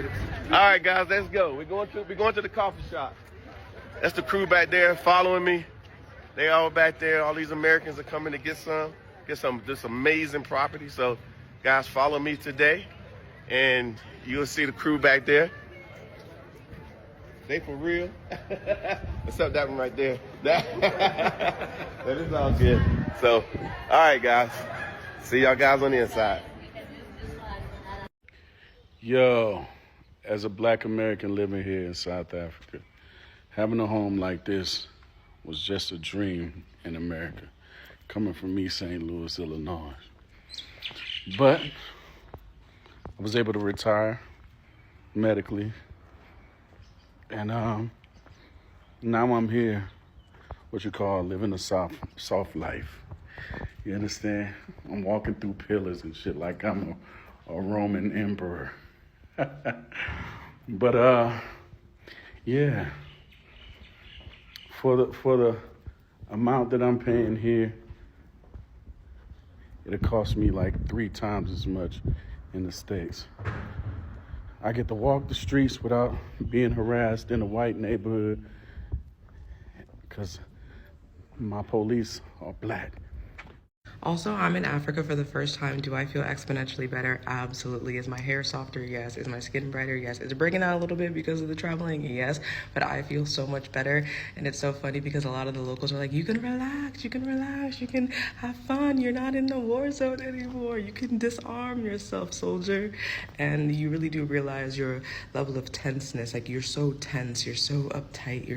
All right, guys, let's go. We're going to the coffee shop. That's the crew back there following me. They all back there. All these Americans are coming to get some this amazing property. So, guys, follow me today, and you'll see the crew back there. They for real. Except that one right there. That is all good. So, all right, guys. See y'all guys on the inside. Yo, as a Black American living here in South Africa, having a home like this was just a dream in America, coming from East St. Louis, Illinois. But I was able to retire medically, and now I'm here, what you call living a soft life. You understand? I'm walking through pillars and shit like I'm a Roman emperor. But yeah, for the amount that I'm paying here, it'll cost me like 3 times as much in the States. I get to walk the streets without being harassed in a white neighborhood because my police are Black. Also, I'm in Africa for the first time. Do I feel exponentially better? Absolutely. Is my hair softer? Yes. Is my skin brighter? Yes. Is it breaking out a little bit because of the traveling? Yes. But I feel so much better. And it's so funny because a lot of the locals are like, you can relax, you can have fun. You're not in the war zone anymore. You can disarm yourself, soldier. And you really do realize your level of tenseness. Like, you're so tense, you're so uptight,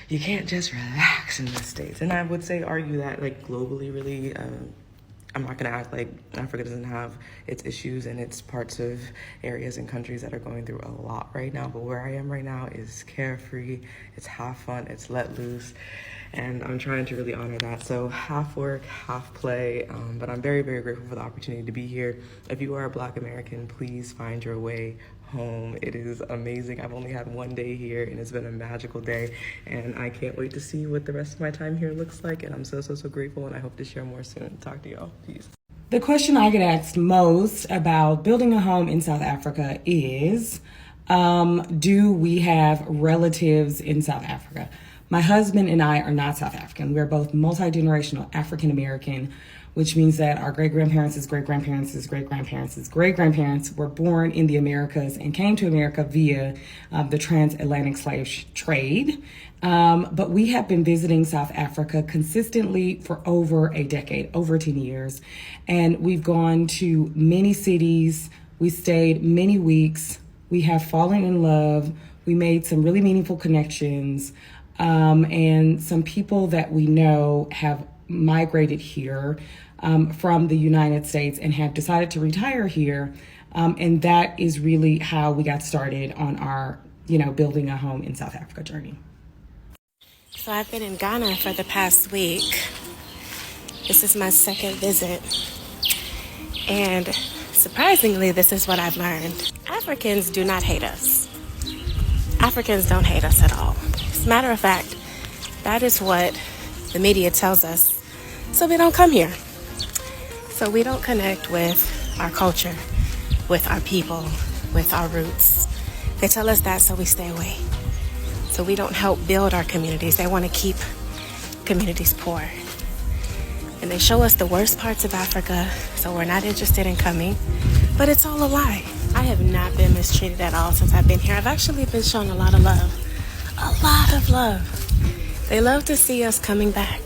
you can't just relax in the States. And I would say, argue that, like, globally, really, I'm not gonna act like Africa doesn't have its issues and its parts of areas and countries that are going through a lot right now. But where I am right now is carefree, it's half fun, it's let loose. And I'm trying to really honor that. So half work, half play, but I'm very, very grateful for the opportunity to be here. If you are a Black American, please find your way home. It is amazing. I've only had 1 day here and it's been a magical day, and I can't wait to see what the rest of my time here looks like. And I'm so grateful, and I hope to share more soon. Talk to y'all. Peace. The question I get asked most about building a home in South Africa is, do we have relatives in South Africa? My husband and I are not South African. We're both multi-generational African American, which means that our great-grandparents' great-grandparents' great-grandparents' great-grandparents were born in the Americas and came to America via the transatlantic slave trade. But we have been visiting South Africa consistently for over a decade, over 10 years. And we've gone to many cities. We stayed many weeks. We have fallen in love. We made some really meaningful connections. And some people that we know have migrated here from the United States and have decided to retire here. And that is really how we got started on our, building a home in South Africa journey. So I've been in Ghana for the past week. This is my second visit. And surprisingly, this is what I've learned. Africans do not hate us. Africans don't hate us at all. As a matter of fact, that is what the media tells us. So we don't come here. So we don't connect with our culture, with our people, with our roots. They tell us that, so we stay away. So we don't help build our communities. They want to keep communities poor. And they show us the worst parts of Africa, so we're not interested in coming. But it's all a lie. I have not been mistreated at all since I've been here. I've actually been shown a lot of love. A lot of love. They love to see us coming back.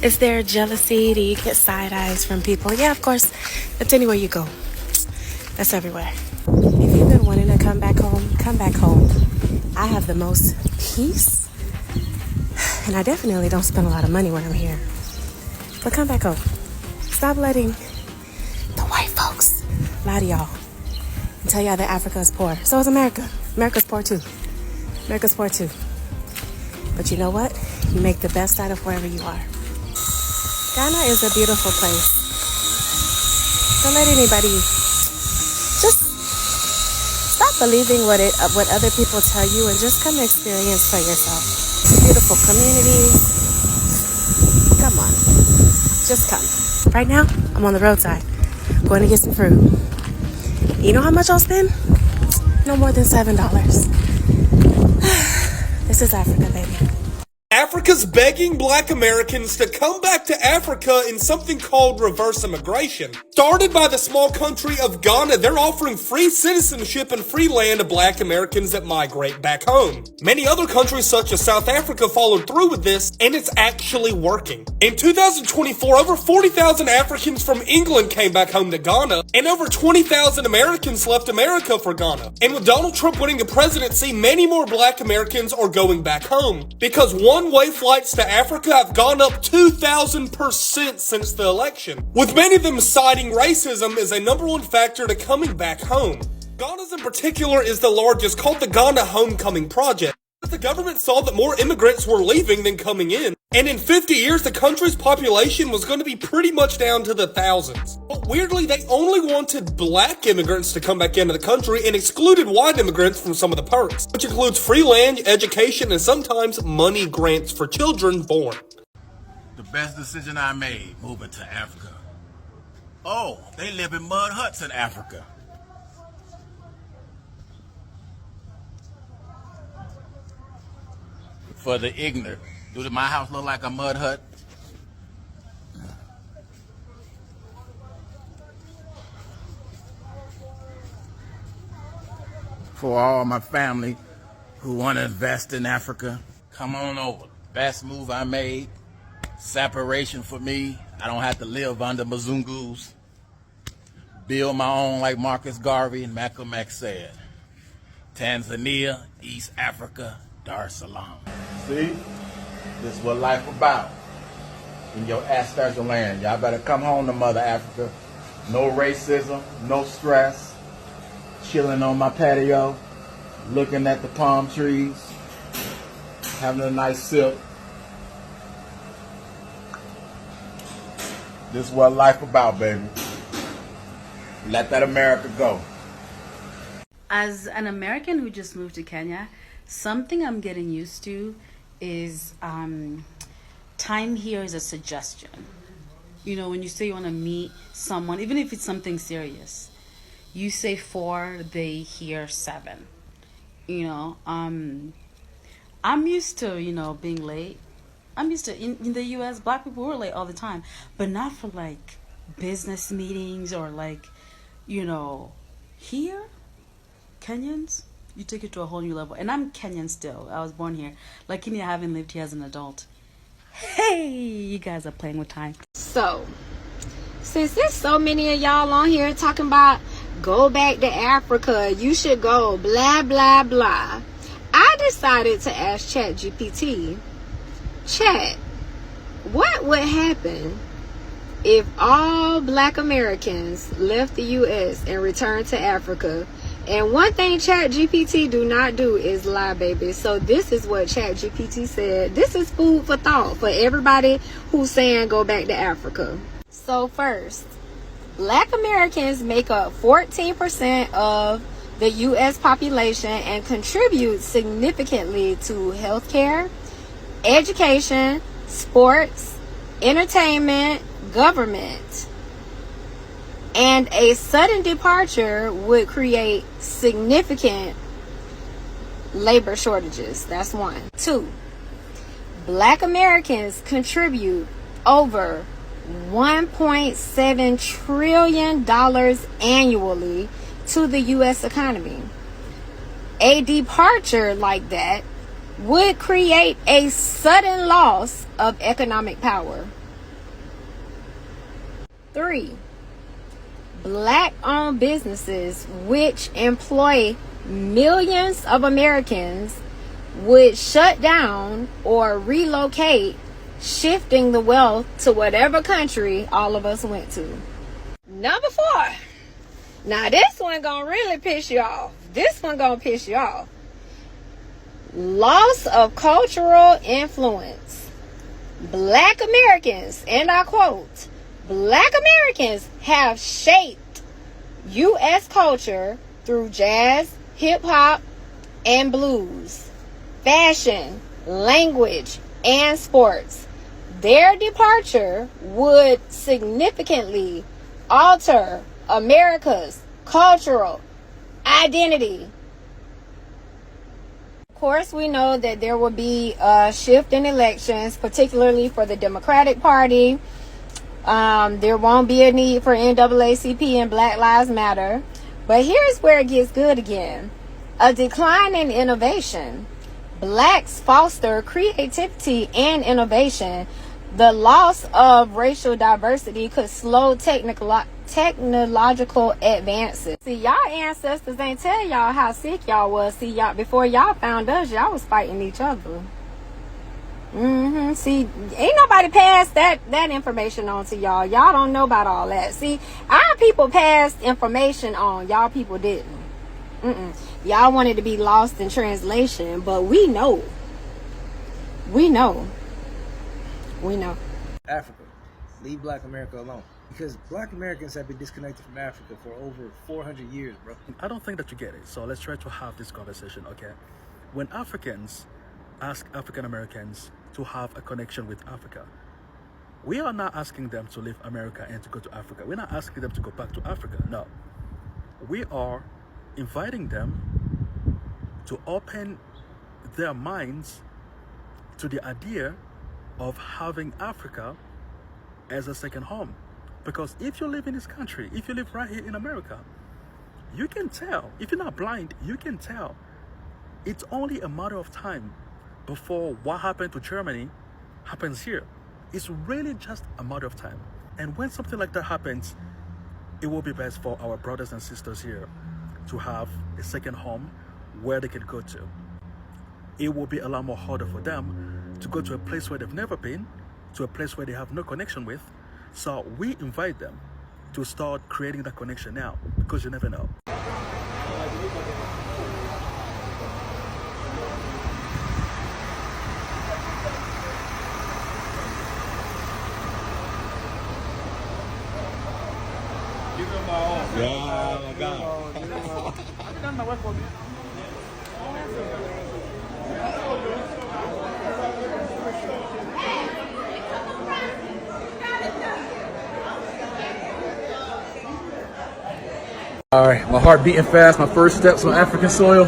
Is there jealousy? Do you get side eyes from people? Yeah, of course. That's anywhere you go. That's everywhere. If you've been wanting to come back home, come back home. I have the most peace, and I definitely don't spend a lot of money when I'm here. But come back home. Stop letting the white folks lie to y'all and tell y'all that Africa is poor. So is America. America's poor too. America's poor too. But you know what? You make the best out of wherever you are. Ghana is a beautiful place. Don't let anybody just stop believing what other people tell you and just come experience for yourself. Beautiful communities. Come on. Just come. Right now, I'm on the roadside, going to get some fruit. You know how much I'll spend? No more than $7. This is Africa, baby. Africa's begging black Americans to come back to Africa in something called reverse immigration. Started by the small country of Ghana, they're offering free citizenship and free land to black Americans that migrate back home. Many other countries such as South Africa followed through with this, and it's actually working. In 2024, over 40,000 Africans from England came back home to Ghana, and over 20,000 Americans left America for Ghana. And with Donald Trump winning the presidency, many more black Americans are going back home. Because one-way flights to Africa have gone up 2,000% since the election, with many of them citing racism as a number one factor to coming back home. Ghana's in particular is the largest, called the Ghana Homecoming Project. The government saw that more immigrants were leaving than coming in, and in 50 years the country's population was going to be pretty much down to the thousands. But weirdly, they only wanted black immigrants to come back into the country and excluded white immigrants from some of the perks, which includes free land, education, and sometimes money grants for children born. The best decision I made, moving to Africa. Oh, they live in mud huts in Africa. For the ignorant, do my house look like a mud hut? For all my family who want to invest in Africa, come on over. Best move I made. Separation for me. I don't have to live under Mzungus. Build my own, like Marcus Garvey and Malcolm X said. Tanzania, East Africa, Dar es Salaam. See? This is what life about. In your ancestral land. Y'all better come home to Mother Africa. No racism, no stress. Chilling on my patio, looking at the palm trees, having a nice sip. This is what life about, baby. Let that America go. As an American who just moved to Kenya, something I'm getting used to is time here is a suggestion. You know, when you say you want to meet someone, even if it's something serious, you say 4, they hear 7. You know, I'm used to, being late. I'm used to, in the U.S., black people were late all the time, but not for like business meetings or like, here, Kenyans, you take it to a whole new level. And I'm Kenyan still. I was born here. Lakini I haven't lived here as an adult. Hey, you guys are playing with time. So, since there's so many of y'all on here talking about go back to Africa, you should go, blah, blah, blah, I decided to ask ChatGPT, Chat, what would happen if all black Americans left the U.S. and returned to Africa? And one thing ChatGPT do not do is lie, baby. So this is what ChatGPT said. This is food for thought for everybody who's saying go back to Africa. So first, black Americans make up 14% of the U.S. population and contribute significantly to healthcare, education, sports, entertainment, government. And a sudden departure would create significant labor shortages. That's 1. 2, black Americans contribute over $1.7 trillion annually to the U.S. economy. A departure like that would create a sudden loss of economic power. 3, black-owned businesses which employ millions of Americans would shut down or relocate, shifting the wealth to whatever country all of us went to. Number 4. Now this one gonna really piss you off. Loss of cultural influence. Black Americans, and I quote, Black Americans have shaped U.S. culture through jazz, hip-hop, and blues, fashion, language, and sports. Their departure would significantly alter America's cultural identity course, we know that there will be a shift in elections, particularly for the Democratic Party. There won't be a need for NAACP and Black Lives Matter. But here's where it gets good again. A decline in innovation. Blacks foster creativity and innovation. The loss of racial diversity could slow technological advances. See, y'all ancestors ain't tell y'all how sick y'all was. See, y'all before y'all found us, y'all was fighting each other. See, ain't nobody passed that information on to y'all. Y'all don't know about all that. See, our people passed information on. Y'all people didn't. Y'all wanted to be lost in translation, but we know. We know. We know. Africa. Leave Black America alone. Because Black Americans have been disconnected from Africa for over 400 years, bro. I don't think that you get it. So let's try to have this conversation, okay? When Africans ask African Americans to have a connection with Africa, we are not asking them to leave America and to go to Africa. We're not asking them to go back to Africa. No. We are inviting them to open their minds to the idea of having Africa as a second home. Because if you live in this country, if you live right here in America, you can tell, if you're not blind, you can tell it's only a matter of time before what happened to Germany happens here. It's really just a matter of time. And when something like that happens, it will be best for our brothers and sisters here to have a second home where they can go to. It will be a lot more harder for them to go to a place where they've never been, to a place where they have no connection with. So we invite them to start creating that connection now, because you never know. All right, my heart beating fast. My first steps on African soil.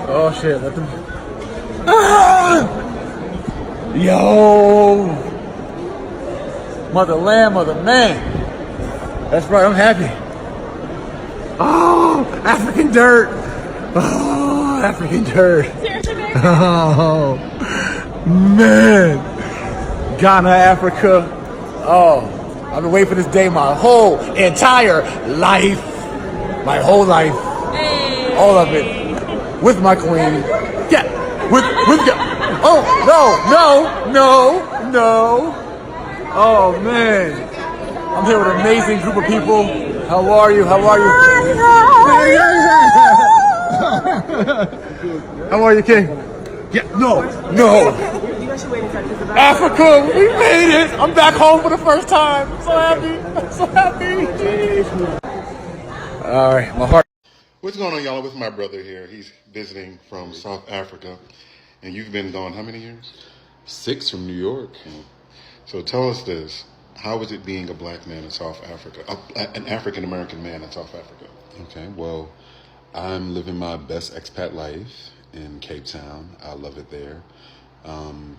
Oh shit! Let them. Yo, motherland, mother man. That's right. I'm happy. Oh, African dirt. Oh, African dirt. Oh man, Ghana, Africa. Oh, I've been waiting for this day my whole entire life. My whole life, all of it, with my queen. Yeah, with. Oh no. Oh man, I'm here with an amazing group of people. How are you? How are you, King? Yeah, no. Africa, we made it. I'm back home for the first time. I'm so happy. All right, my heart. What's going on, y'all? With my brother here. He's visiting from South Africa. And you've been gone how many years? 6 from New York. So tell us this. How is it being a black man in South Africa? An African-American man in South Africa? Okay, well, I'm living my best expat life in Cape Town. I love it there.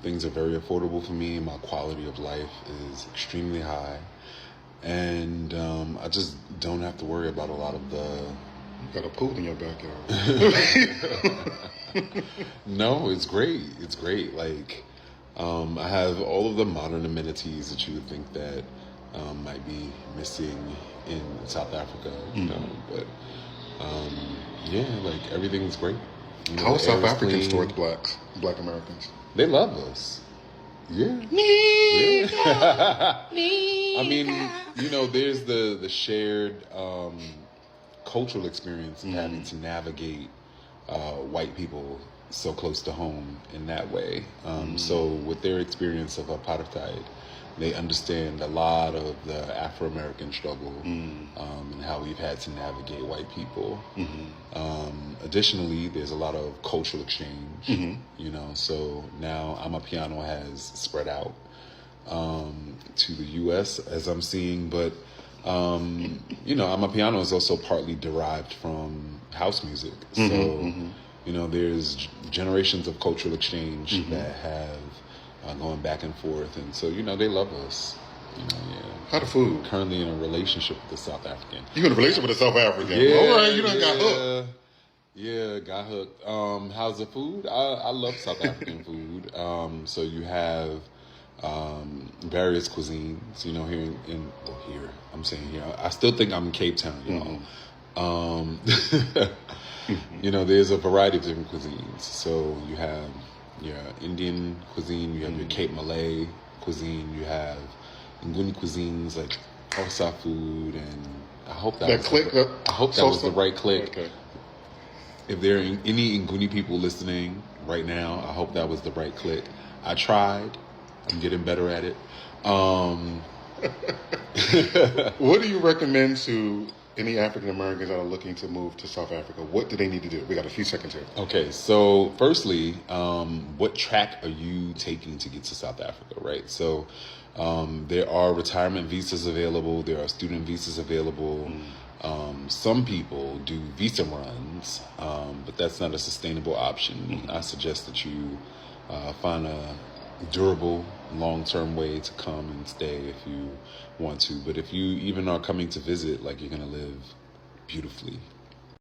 Things are very affordable for me. My quality of life is extremely high. And I just don't have to worry about a lot of the... You got a pool in your backyard. No, it's great. It's great. Like, I have all of the modern amenities that you would think that might be missing in South Africa, you know. But, yeah, like, everything's great. You know, how are South Africans towards black Americans? They love us. Yeah. I mean, you know, there's the shared cultural experience of having to navigate white people so close to home in that way. So with their experience of apartheid, they understand a lot of the Afro-American struggle and how we've had to navigate white people. Additionally, there's a lot of cultural exchange, you know, so now Amapiano has spread out to the U.S. as I'm seeing, but you know, Amapiano is also partly derived from house music. So You know, there's generations of cultural exchange that have going back and forth, and so you know they love us. You know, yeah. How the food? Currently in a relationship with a South African. You in a relationship with a South African? Yeah, all right, you done got hooked. Yeah, got hooked. How's the food? I love South African food. So you have various cuisines. You know, here I'm saying here. I still think I'm in Cape Town, y'all. You know, there's a variety of different cuisines. So you have your Indian cuisine, you have your Cape Malay cuisine, you have Nguni cuisines like Hausa food, and I hope that was the right click. Okay. If there are any Nguni people listening right now, I hope that was the right click. I tried. I'm getting better at it. What do you recommend to any African Americans that are looking to move to South Africa? What do they need to do? We got a few seconds here. Okay, so firstly, what track are you taking to get to South Africa, right? So there are retirement visas available. There are student visas available. Some people do visa runs, but that's not a sustainable option. I suggest that you find a durable, long-term way to come and stay if you want to. But if you even are coming to visit, like, you're going to live beautifully.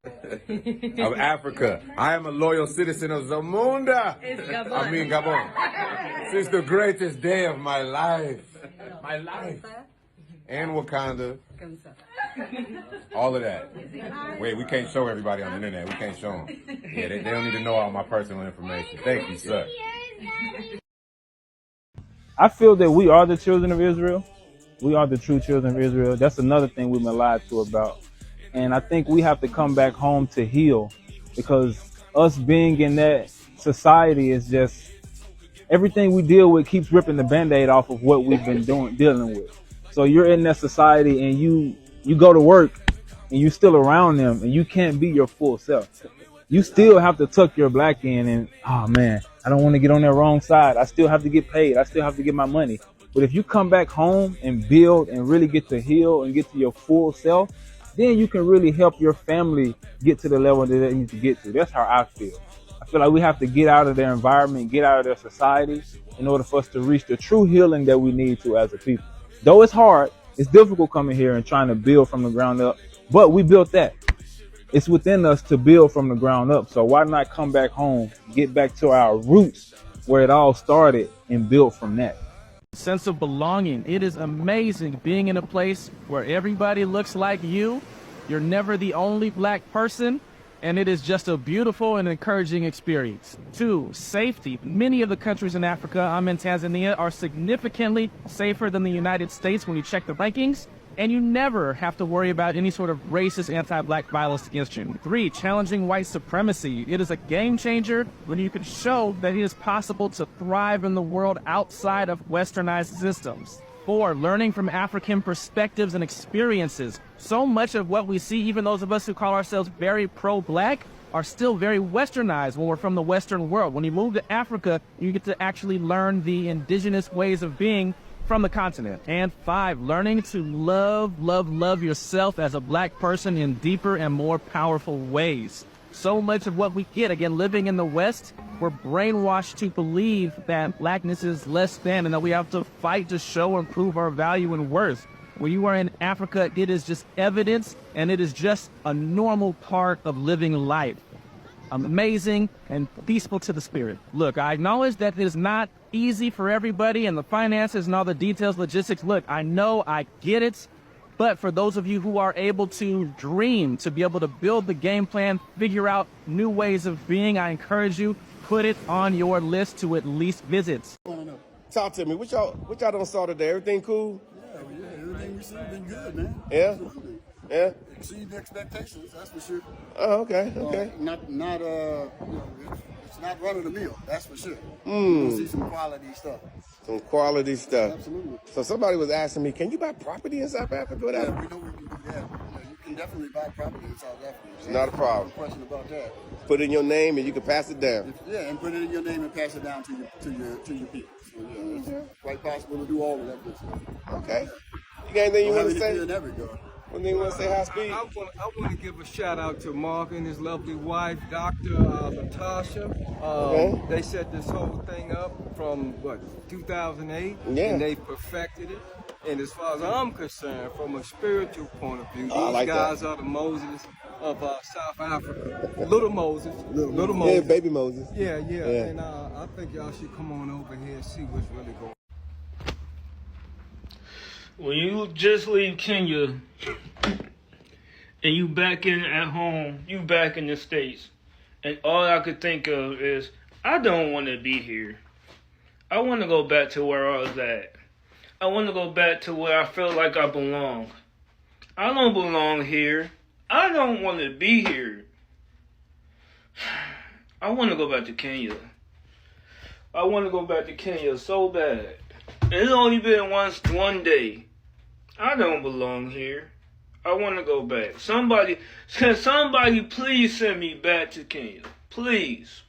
Of Africa. I am a loyal citizen of Zamunda. I mean, Gabon. Since the greatest day of my life. My life. And Wakanda. All of that. Wait, we can't show everybody on the internet. We can't show them. Yeah, they don't need to know all my personal information. Thank you, sir. I feel that we are the children of Israel. We are the true children of Israel. That's another thing we've been lied to about. And I think we have to come back home to heal, because us being in that society is just, everything we deal with keeps ripping the Band-Aid off of what we've been dealing with. So you're in that society and you go to work and you still around them and you can't be your full self. You still have to tuck your black in and, oh man, I don't want to get on that wrong side. I still have to get paid. I still have to get my money. But if you come back home and build and really get to heal and get to your full self, then you can really help your family get to the level that they need to get to. That's how I feel. I feel like we have to get out of their environment, get out of their society in order for us to reach the true healing that we need to as a people. Though it's hard, it's difficult coming here and trying to build from the ground up, but we built that. It's within us to build from the ground up. So why not come back home, get back to our roots where it all started and build from that? Sense of belonging. It is amazing being in a place where everybody looks like you. You're never the only black person, and it is just a beautiful and encouraging experience. 2, safety. Many of the countries in Africa, I'm in Tanzania, are significantly safer than the United States when you check the rankings. And you never have to worry about any sort of racist anti-black violence against you. 3, challenging white supremacy. It is a game changer when you can show that it is possible to thrive in the world outside of westernized systems. 4, learning from African perspectives and experiences. So much of what we see, even those of us who call ourselves very pro-black, are still very westernized when we're from the Western world. When you move to Africa, you get to actually learn the indigenous ways of being from the continent. And 5, learning to love yourself as a black person in deeper and more powerful ways. So much of what we get, again, living in the West, we're brainwashed to believe that blackness is less than and that we have to fight to show and prove our value and worth. When you are in Africa, it is just evidence and it is just a normal part of living life. Amazing and peaceful to the spirit. Look, I acknowledge that it is not easy for everybody and the finances and all the details, logistics. Look, I know, I get it. But for those of you who are able to dream, to be able to build the game plan, figure out new ways of being, I encourage you, put it on your list to at least visit. Talk to me. What y'all done saw today? Everything cool? Yeah, everything we see been good, man. Yeah? Absolutely. Yeah? Exceed expectations, that's for sure. Oh, okay, okay. It's not run of the mill, that's for sure. Mm. You'll see some quality stuff. Some quality stuff. Absolutely. So somebody was asking me, can you buy property in South Africa? Yeah, we know we can do that. You can definitely buy property in South Africa. It's not a problem. No question about that. Put in your name and you can pass it down. And put it in your name and pass it down to your people. So yeah, it's quite possible to do all of that good stuff. Okay. You got anything you want to say? In that regard. Anything you want to say, High Speed? I want to give a shout out to Mark and his lovely wife, Dr. Natasha. Okay. They set this whole thing up from, 2008? Yeah. And they perfected it. And as far as I'm concerned, from a spiritual point of view, these like guys are the Moses of South Africa. Little Moses. Little Moses. Yeah, baby Moses. Yeah. And I think y'all should come on over here and see what's really going on. When you just leave Kenya and you back in at home, you back in the States, and all I could think of is, I don't want to be here. I want to go back to where I was at. I want to go back to where I feel like I belong. I don't belong here. I don't want to be here. I want to go back to Kenya. I want to go back to Kenya so bad. And it's only been one day. I don't belong here. I want to go back. Somebody please send me back to Kenya. Please.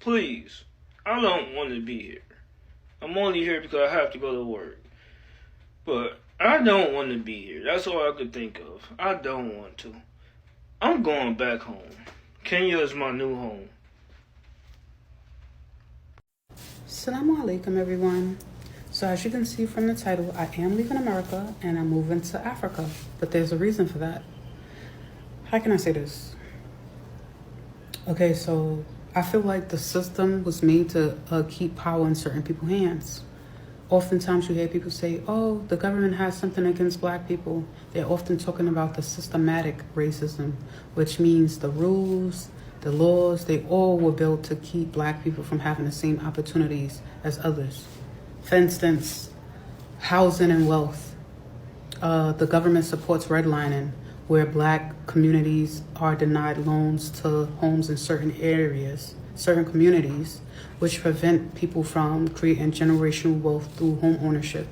I don't want to be here. I'm only here because I have to go to work. But I don't want to be here. That's all I could think of. I don't want to. I'm going back home. Kenya is my new home. Assalamu alaikum, everyone. So as you can see from the title, I am leaving America and I'm moving to Africa. But there's a reason for that. How can I say this? Okay, so I feel like the system was made to keep power in certain people's hands. Oftentimes you hear people say, oh, the government has something against black people. They're often talking about the systematic racism, which means the rules, the laws, they all were built to keep black people from having the same opportunities as others. For instance, housing and wealth. The government supports redlining, where black communities are denied loans to homes in certain areas, certain communities, which prevent people from creating generational wealth through home ownership.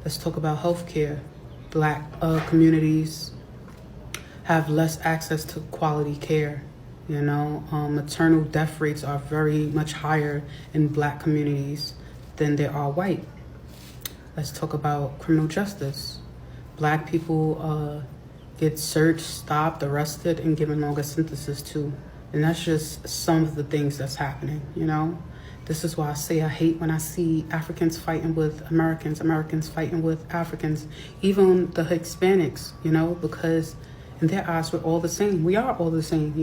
Let's talk about healthcare. Black communities have less access to quality care. Maternal death rates are very much higher in black communities than there are white. Let's talk about criminal justice. Black people get searched, stopped, arrested, and given longer sentences too. And that's just some of the things that's happening, This is why I say I hate when I see Africans fighting with Americans, Americans fighting with Africans, even the Hispanics, because in their eyes we're all the same. We are all the same,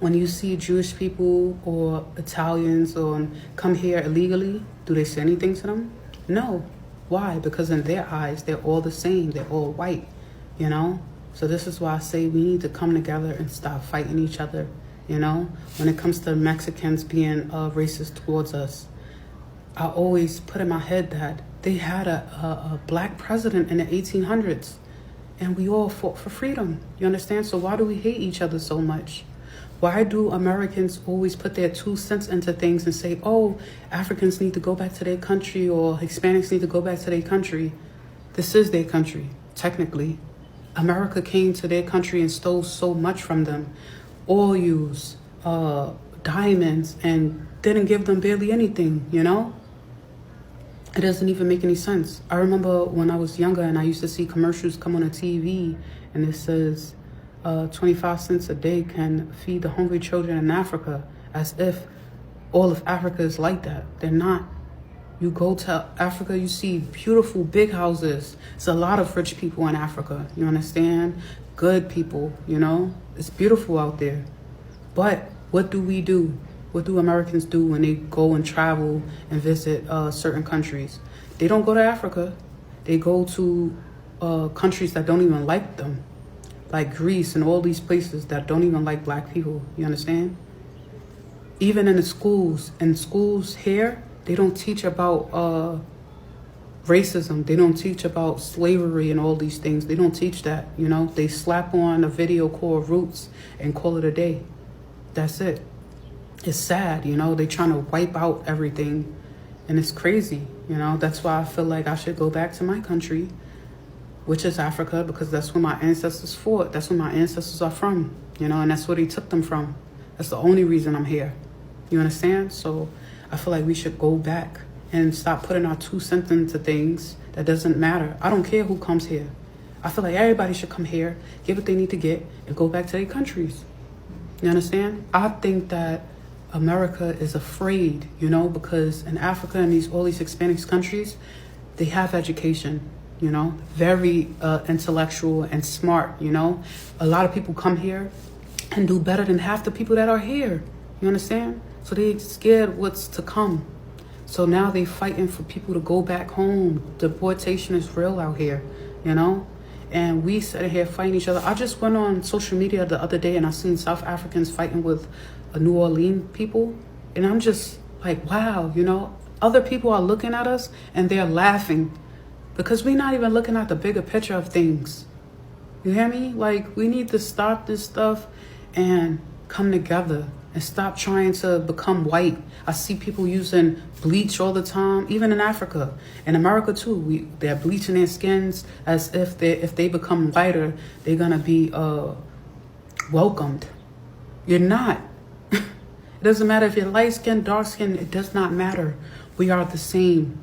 When you see Jewish people or Italians come here illegally, do they say anything to them? No. Why? Because in their eyes, they're all the same. They're all white, So this is why I say we need to come together and stop fighting each other, When it comes to Mexicans being racist towards us, I always put in my head that they had a black president in the 1800s, and we all fought for freedom. You understand? So why do we hate each other so much? Why do Americans always put their 2 cents into things and say, oh, Africans need to go back to their country or Hispanics need to go back to their country? This is their country, technically. America came to their country and stole so much from them. Oils, diamonds, and didn't give them barely anything, It doesn't even make any sense. I remember when I was younger and I used to see commercials come on the TV and it says, 25 cents a day can feed the hungry children in Africa, as if all of Africa is like that. They're not. You go to Africa, you see beautiful big houses. It's a lot of rich people in Africa, you understand? Good people, It's beautiful out there. But what do we do? What do Americans do when they go and travel and visit certain countries? They don't go to Africa. They go to countries that don't even like them, like Greece and all these places that don't even like black people, you understand? Even in the schools here, they don't teach about racism. They don't teach about slavery and all these things. They don't teach that, They slap on a video called Roots and call it a day. That's it. It's sad, They're trying to wipe out everything, and it's crazy, That's why I feel like I should go back to my country, which is Africa, because that's where my ancestors fought. That's where my ancestors are from, and that's where they took them from. That's the only reason I'm here. You understand? So I feel like we should go back and stop putting our 2 cents into things that doesn't matter. I don't care who comes here. I feel like everybody should come here, get what they need to get, and go back to their countries. You understand? I think that America is afraid, you know, because in Africa and all these Hispanic countries, they have education, you know, very intellectual and smart, you know. A lot of people come here and do better than half the people that are here. You understand? So they scared what's to come. So now they fighting for people to go back home. Deportation is real out here, you know? And we sitting here fighting each other. I just went on social media the other day and I seen South Africans fighting with New Orleans people. And I'm just like, wow, you know? Other people are looking at us and they're laughing because we're not even looking at the bigger picture of things. You hear me? Like, we need to stop this stuff and come together and stop trying to become white. I see people using bleach all the time, even in Africa. In America too, they're bleaching their skins as if they become whiter, they're gonna be welcomed. You're not. It doesn't matter if you're light skinned, dark skinned, it does not matter. We are the same.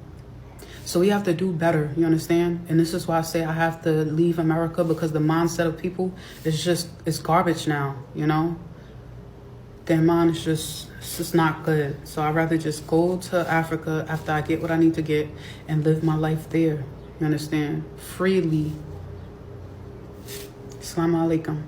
So we have to do better, you understand? And this is why I say I have to leave America, because the mindset of people it's garbage now, you know? Their mind is it's just not good. So I'd rather just go to Africa after I get what I need to get and live my life there, you understand? Freely. Assalamu alaikum.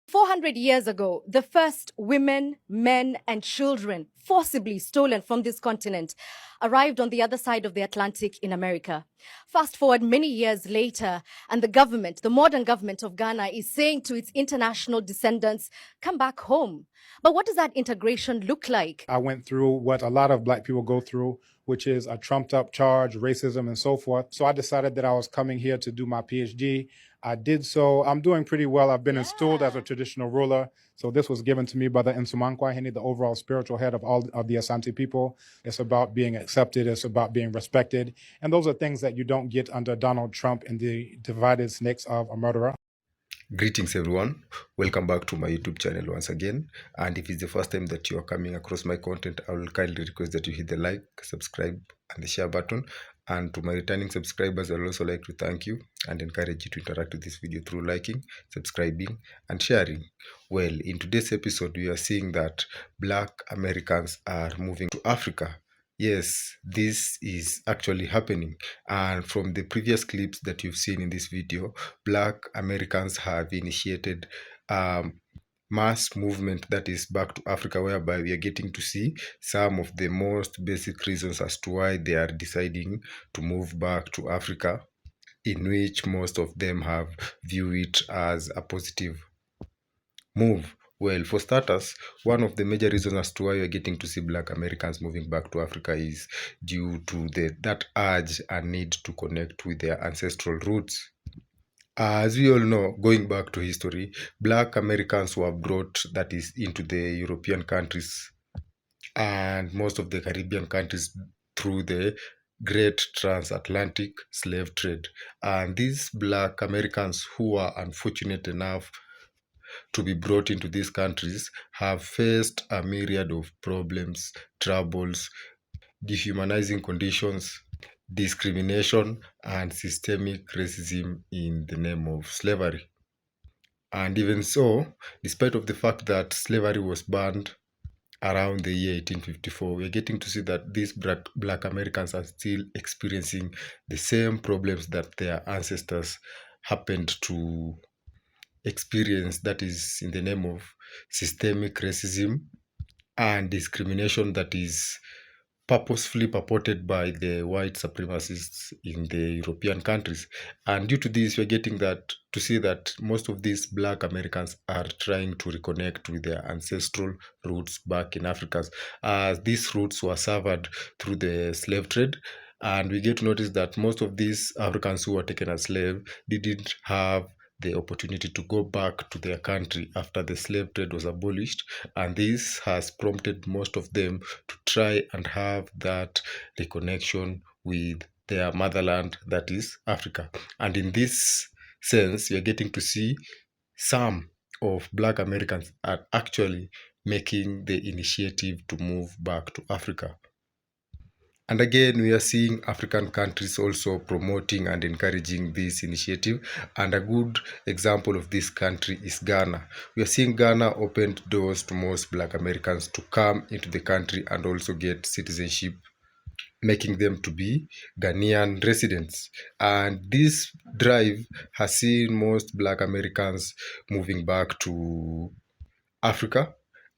400 years ago, the first women, men, and children forcibly stolen from this continent arrived on the other side of the Atlantic in America. Fast forward many years later, and the modern government of Ghana is saying to its international descendants, come back home. But what does that integration look like? I went through what a lot of Black people go through, which is a trumped up charge, racism, and so forth. So I decided that I was coming here to do my PhD. I did so. I'm doing pretty well. I've been installed as a traditional ruler. So this was given to me by the Nsumankwa Hene, the overall spiritual head of all of the Asante people. It's about being accepted. It's about being respected. And those are things that you don't get under Donald Trump and the divided snakes of a murderer. Greetings everyone, welcome back to my YouTube channel once again. And if it's the first time that you are coming across my content, I will kindly request that you hit the like, subscribe and the share button. And to my returning subscribers, I would also like to thank you and encourage you to interact with this video through liking, subscribing and sharing. Well, in today's episode, we are seeing that Black Americans are moving to Africa. Yes, this is actually happening. And from the previous clips that you've seen in this video, Black Americans have initiated mass movement that is back to Africa, whereby we are getting to see some of the most basic reasons as to why they are deciding to move back to Africa, in which most of them have viewed it as a positive move. Well, for starters, one of the major reasons as to why you're getting to see Black Americans moving back to Africa is due to that urge and need to connect with their ancestral roots. As we all know, going back to history, Black Americans were brought, that is, into the European countries and most of the Caribbean countries through the great transatlantic slave trade. And these Black Americans who were unfortunate enough to be brought into these countries have faced a myriad of problems, troubles, dehumanizing conditions, discrimination, and systemic racism in the name of slavery. And even so, despite of the fact that slavery was banned around the year 1854, we're getting to see that these Black Americans are still experiencing the same problems that their ancestors happened to experience, that is in the name of systemic racism and discrimination that is purposefully purported by the white supremacists in the European countries. And due to this, we're getting to see that most of these Black Americans are trying to reconnect with their ancestral roots back in Africa, as these roots were severed through the slave trade. And we get to notice that most of these Africans who were taken as slaves didn't have the opportunity to go back to their country after the slave trade was abolished, and this has prompted most of them to try and have that reconnection with their motherland, that is Africa. And in this sense, you're getting to see some of Black Americans are actually making the initiative to move back to Africa. And again, we are seeing African countries also promoting and encouraging this initiative. And a good example of this country is Ghana. We are seeing Ghana opened doors to most Black Americans to come into the country and also get citizenship, making them to be Ghanaian residents. And this drive has seen most Black Americans moving back to Africa.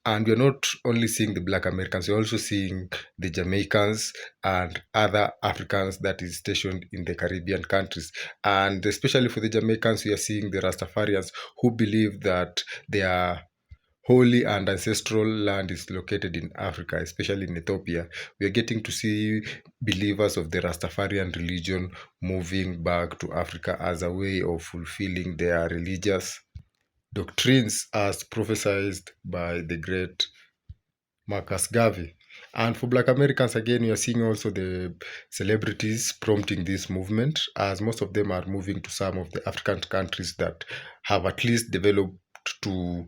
And we're not only seeing the Black Americans, we're also seeing the Jamaicans and other Africans that is stationed in the Caribbean countries. And especially for the Jamaicans, we are seeing the Rastafarians who believe that their holy and ancestral land is located in Africa, especially in Ethiopia. We are getting to see believers of the Rastafarian religion moving back to Africa as a way of fulfilling their religious doctrines as prophesied by the great Marcus Garvey. And for Black Americans, again, we are seeing also the celebrities prompting this movement, as most of them are moving to some of the African countries that have at least developed to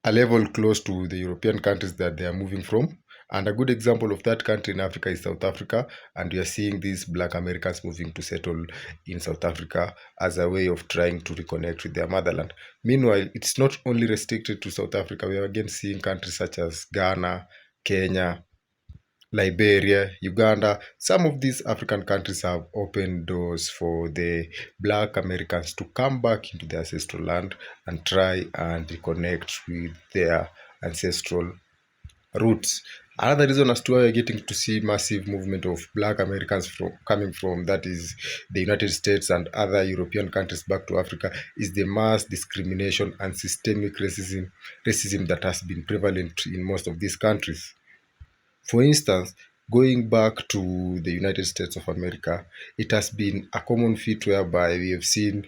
a level close to the European countries that they are moving from. And a good example of that country in Africa is South Africa. And we are seeing these Black Americans moving to settle in South Africa as a way of trying to reconnect with their motherland. Meanwhile, it's not only restricted to South Africa. We are again seeing countries such as Ghana, Kenya, Liberia, Uganda. Some of these African countries have opened doors for the Black Americans to come back into their ancestral land and try and reconnect with their ancestral roots. Another reason as to why we're getting to see massive movement of Black Americans coming from, that is, the United States and other European countries back to Africa, is the mass discrimination and systemic racism that has been prevalent in most of these countries. For instance, going back to the United States of America, it has been a common feat whereby we have seen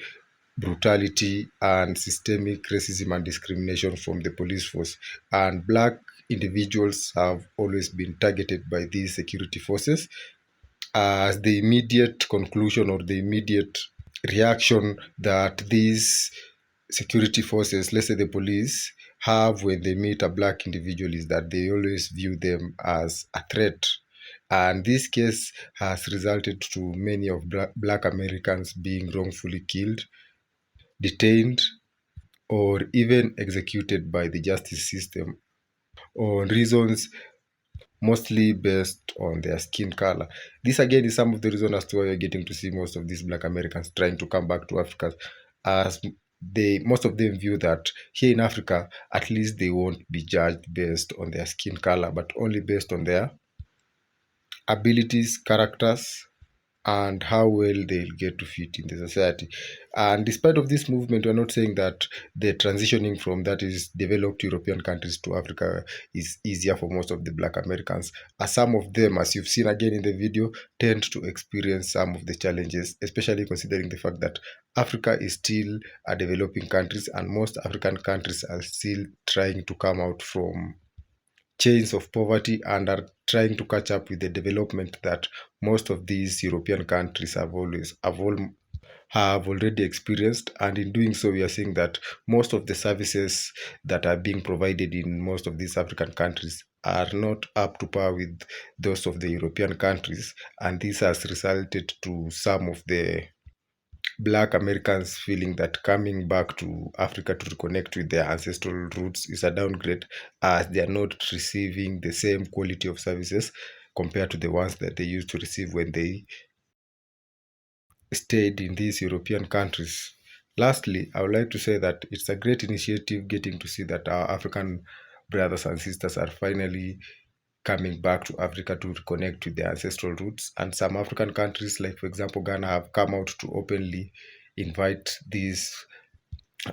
brutality and systemic racism and discrimination from the police force. And Black individuals have always been targeted by these security forces as the immediate conclusion or the immediate reaction that these security forces, let's say the police, have when they meet a Black individual is that they always view them as a threat. And this case has resulted to many of Black Americans being wrongfully killed, detained, or even executed by the justice system on reasons mostly based on their skin color. This again is some of the reasons as to why we're getting to see most of these Black Americans trying to come back to Africa, as most of them view that here in Africa, at least they won't be judged based on their skin color, but only based on their abilities, characters, and how well they'll get to fit in the society. And despite of this movement, we're not saying that the transitioning from that is developed European countries to Africa is easier for most of the Black Americans, as some of them, as you've seen again in the video, tend to experience some of the challenges, especially considering the fact that Africa is still a developing countries and most African countries are still trying to come out from chains of poverty and are trying to catch up with the development that most of these European countries have already experienced. And in doing so, we are seeing that most of the services that are being provided in most of these African countries are not up to par with those of the European countries, and this has resulted to some of the Black Americans feeling that coming back to Africa to reconnect with their ancestral roots is a downgrade, as they are not receiving the same quality of services compared to the ones that they used to receive when they stayed in these European countries. Lastly, I would like to say that it's a great initiative getting to see that our African brothers and sisters are finally coming back to Africa to reconnect with their ancestral roots. And some African countries, like for example Ghana, have come out to openly invite these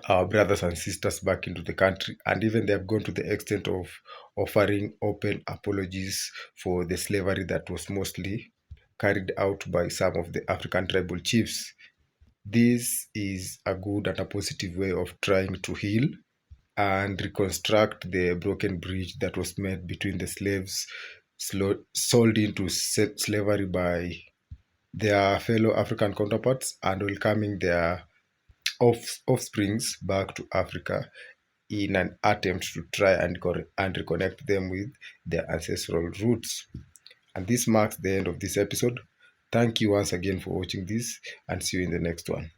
brothers and sisters back into the country, and even they have gone to the extent of offering open apologies for the slavery that was mostly carried out by some of the African tribal chiefs. This is a good and a positive way of trying to heal and reconstruct the broken bridge that was made between the slaves sold into slavery by their fellow African counterparts and welcoming their offsprings back to Africa in an attempt to try and reconnect them with their ancestral roots. And this marks the end of this episode. Thank you once again for watching this, and see you in the next one.